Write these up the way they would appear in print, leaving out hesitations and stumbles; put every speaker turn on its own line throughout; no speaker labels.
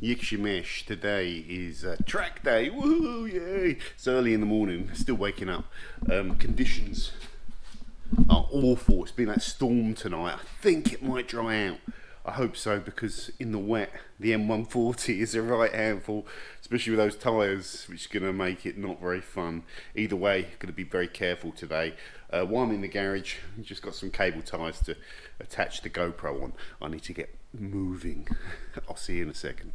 Yikshimesh, today is track day. Woo, yay! It's early in the morning, still waking up. Conditions are awful. It's been that storm tonight. I think it might dry out. I hope so, because in the wet, the M140 is a right handful, especially with those tyres, which is going to make it not very fun. Either way, going to be very careful today. While I'm in the garage, I've just got some cable ties to attach the GoPro on. I need to get moving. I'll see you in a second.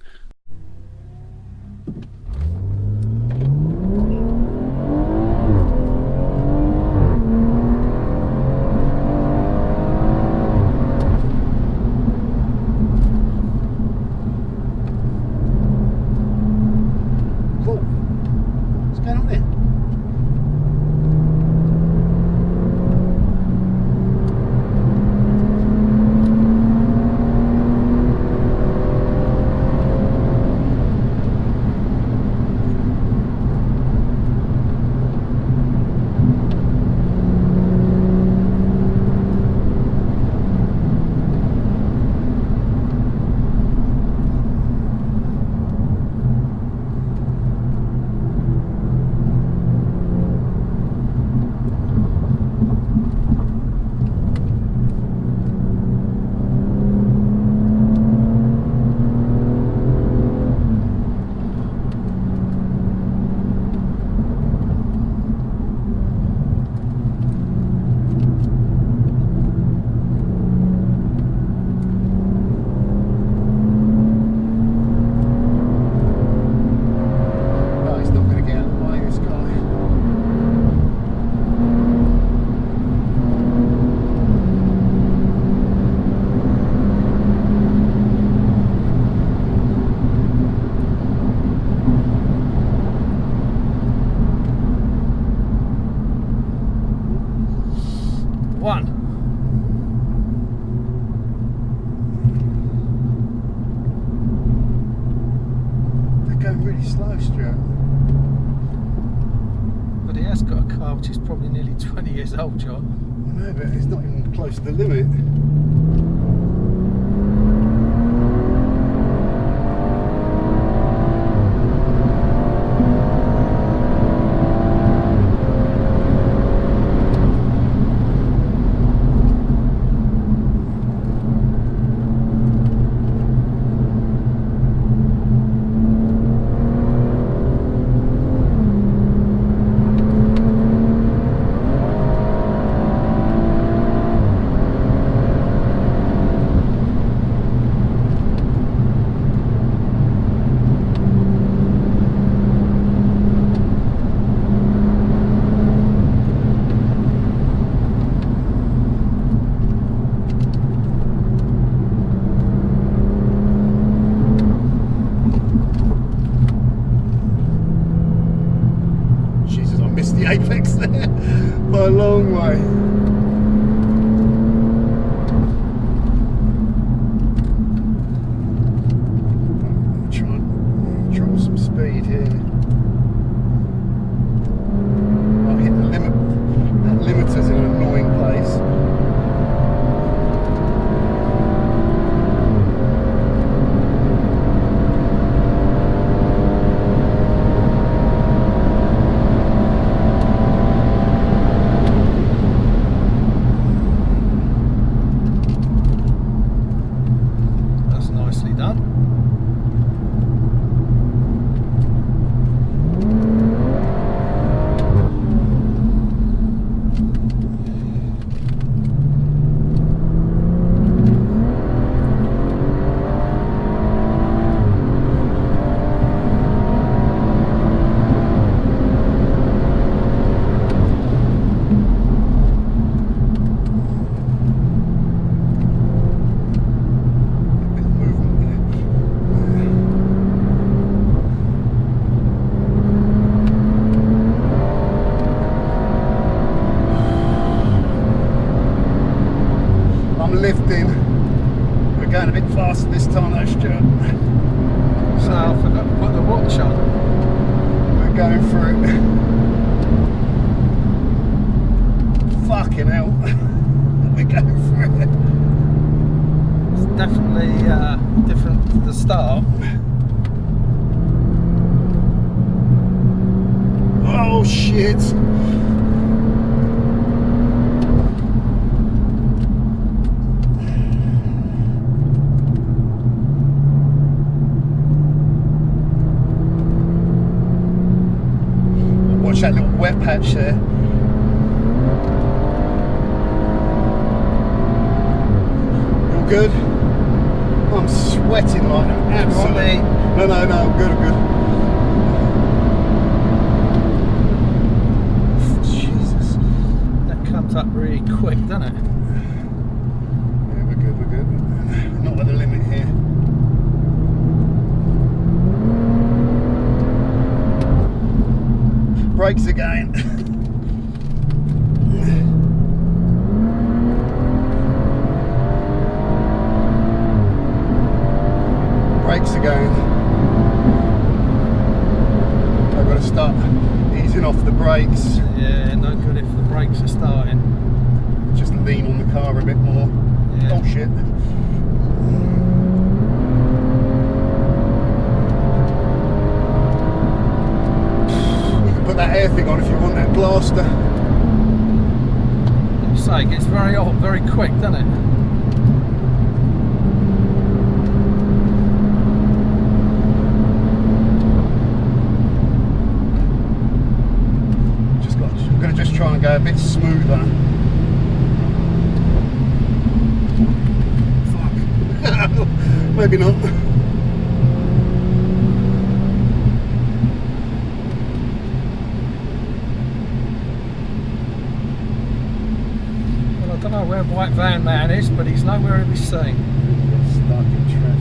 Slow, Stuart.
But he has got a car which is probably nearly 20 years old, John.
I know, but it's not even close to the limit. The apex there by a long way. Try and draw some speed here. I'll hit the limit. That limiter's in an annoying place. Lifting. We're going a bit faster this time though, Stuart.
So I forgot to put the watch on.
We're going for it. Fucking hell. We're going for it.
It's definitely different to the start.
Oh shit! Watch that little wet patch there. All good? I'm sweating like an absolute. No, I'm good, Jesus.
That comes up really quick, doesn't it?
Yeah, we're good. Not at the limit here. Brakes again. Brakes again. I've got to start easing off the brakes.
Yeah, no good if the brakes are starting.
Just lean on the car a bit more.
Yeah.
Oh shit. You can put that air thing on if you want that blaster.
Like you say, it gets very hot very quick, doesn't it?
I'm going to just try and go a bit smoother. Fuck. Maybe not.
Well, I don't know where White Van Man is, but he's nowhere to be seen.
Stuck in traffic.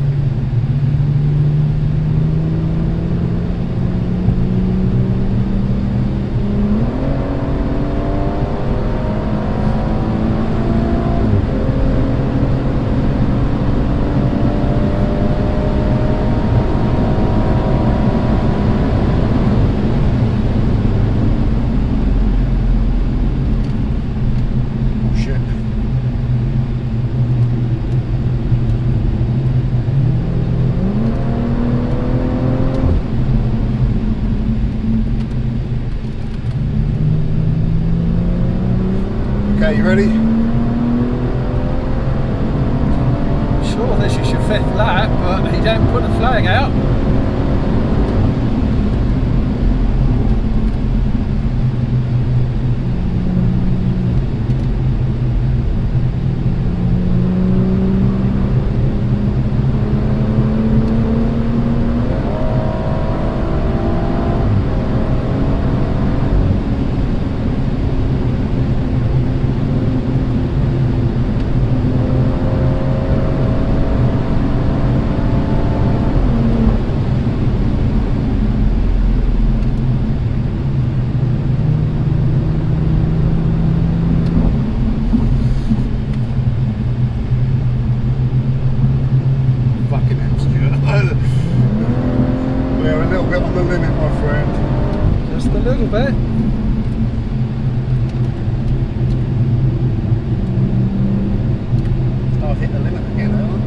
Okay, you ready?
Sure, this is your 5th lap, but he don't put the flag out. We're a little bit on the limit, my friend. Just a little bit.
Oh, I've hit the limit again, haven't I?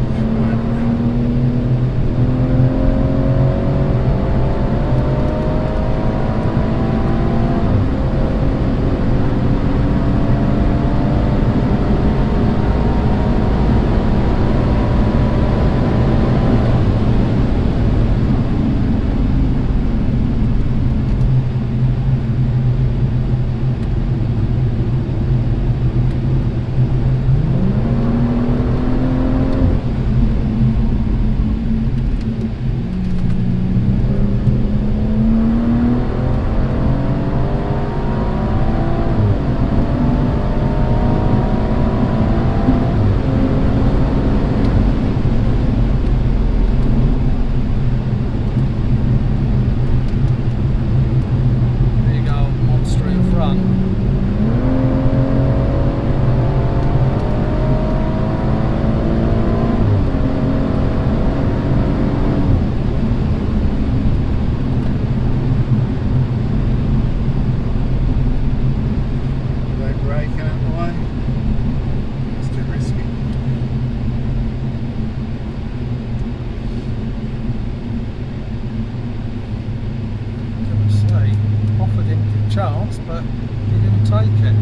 chance, but he didn't take it.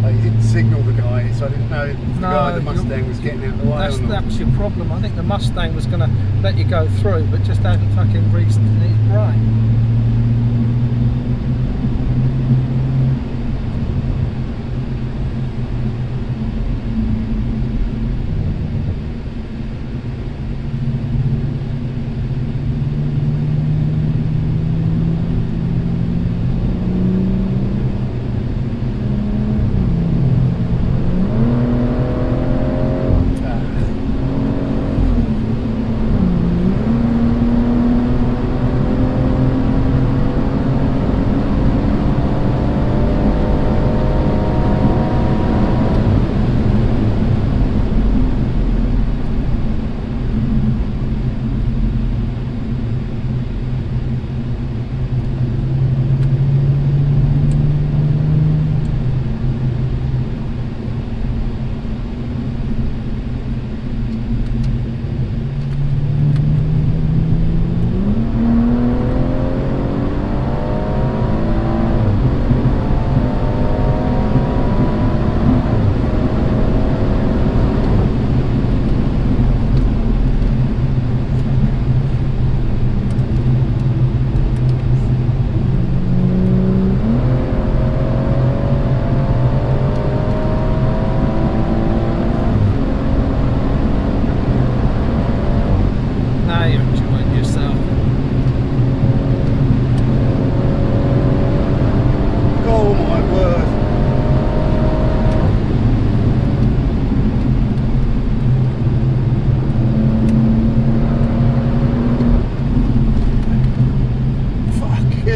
Oh, you didn't signal the guy, so I didn't know if the guy in the Mustang was getting out of the way or not.
That's your problem. I think the Mustang was going to let you go through, but just hadn't fucking reasoned in his brain.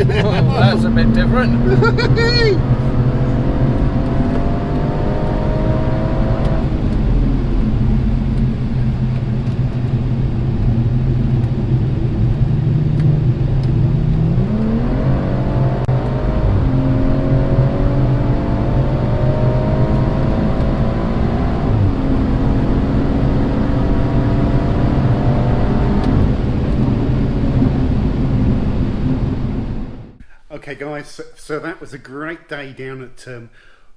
That's a bit different.
Okay guys, so that was a great day down at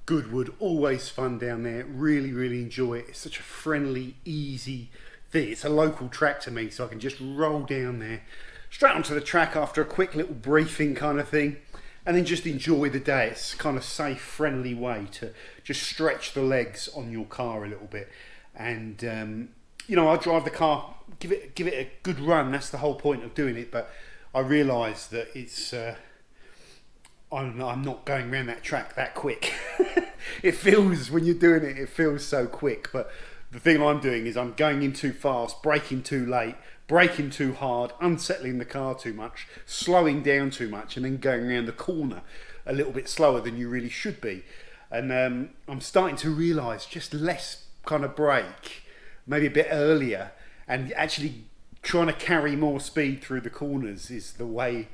Goodwood. Always fun down there, really enjoy it. It's such a friendly, easy thing. It's a local track to me, so I can just roll down there straight onto the track after a quick little briefing kind of thing, and then just enjoy the day. It's kind of safe, friendly way to just stretch the legs on your car a little bit. And you know, I drive the car, give it a good run. That's the whole point of doing it. But I realise that it's I'm not going around that track that quick. It feels, when you're doing it, it feels so quick. But the thing I'm doing is I'm going in too fast, braking too late, braking too hard, unsettling the car too much, slowing down too much, and then going around the corner a little bit slower than you really should be. And I'm starting to realise just less kind of brake, maybe a bit earlier, and actually trying to carry more speed through the corners is the way,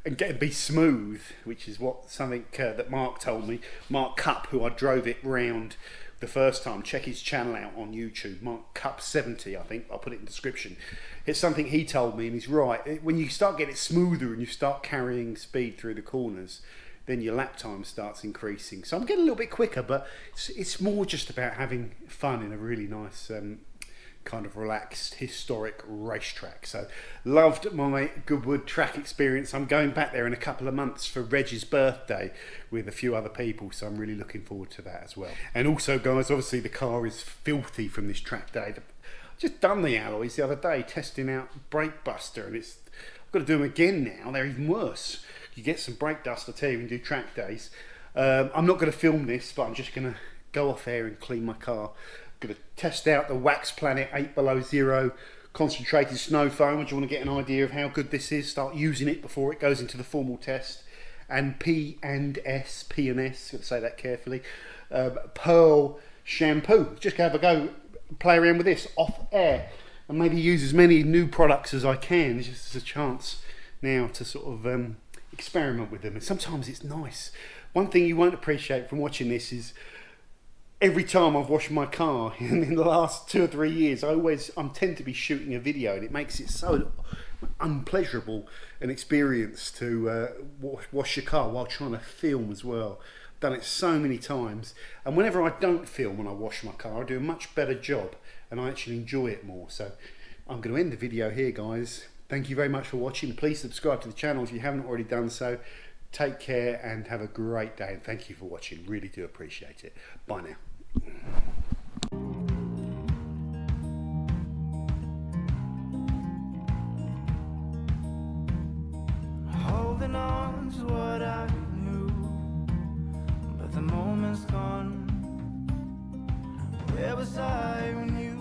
and be smooth, which is what something that Mark told me. Mark Cup, who I drove it round the first time. Check his channel out on YouTube, Mark Cup 70, I think. I'll put it in the description. It's something he told me, and he's right. When you start getting it smoother and you start carrying speed through the corners, then your lap time starts increasing. So I'm getting a little bit quicker, but it's more just about having fun in a really nice kind of relaxed historic racetrack. So loved my Goodwood track experience. I'm going back there in a couple of months for Reg's birthday with a few other people, so I'm really looking forward to that as well. And also guys, obviously the car is filthy from this track day. I've just done the alloys the other day, testing out brake buster, and I've got to do them again now. They're even worse. You get some brake dust, I tell you, when you do track days. I'm not going to film this, but I'm just going to go off air and clean my car. Going to test out the Wax Planet 8 Below Zero concentrated snow foam. I just want to get an idea of how good this is, start using it before it goes into the formal test. And P&S, got to say that carefully, Pearl Shampoo. Just have a go, play around with this off air, and maybe use as many new products as I can. It's just a chance now to sort of experiment with them, and sometimes it's nice. One thing you won't appreciate from watching this is every time I've washed my car in the last 2 or 3 years, I tend to be shooting a video, and it makes it so
unpleasurable an experience to wash your car while trying to film as well. Done it so many times, and whenever I don't film when I wash my car, I do a much better job and I actually enjoy it more. So I'm going to end the video here, guys. Thank you very much for watching. Please subscribe to the channel if you haven't already done so. Take care and have a great day, and thank you for watching. Really do appreciate it. Bye now.
Holding on to what I knew, but the moment's gone. Where was I when you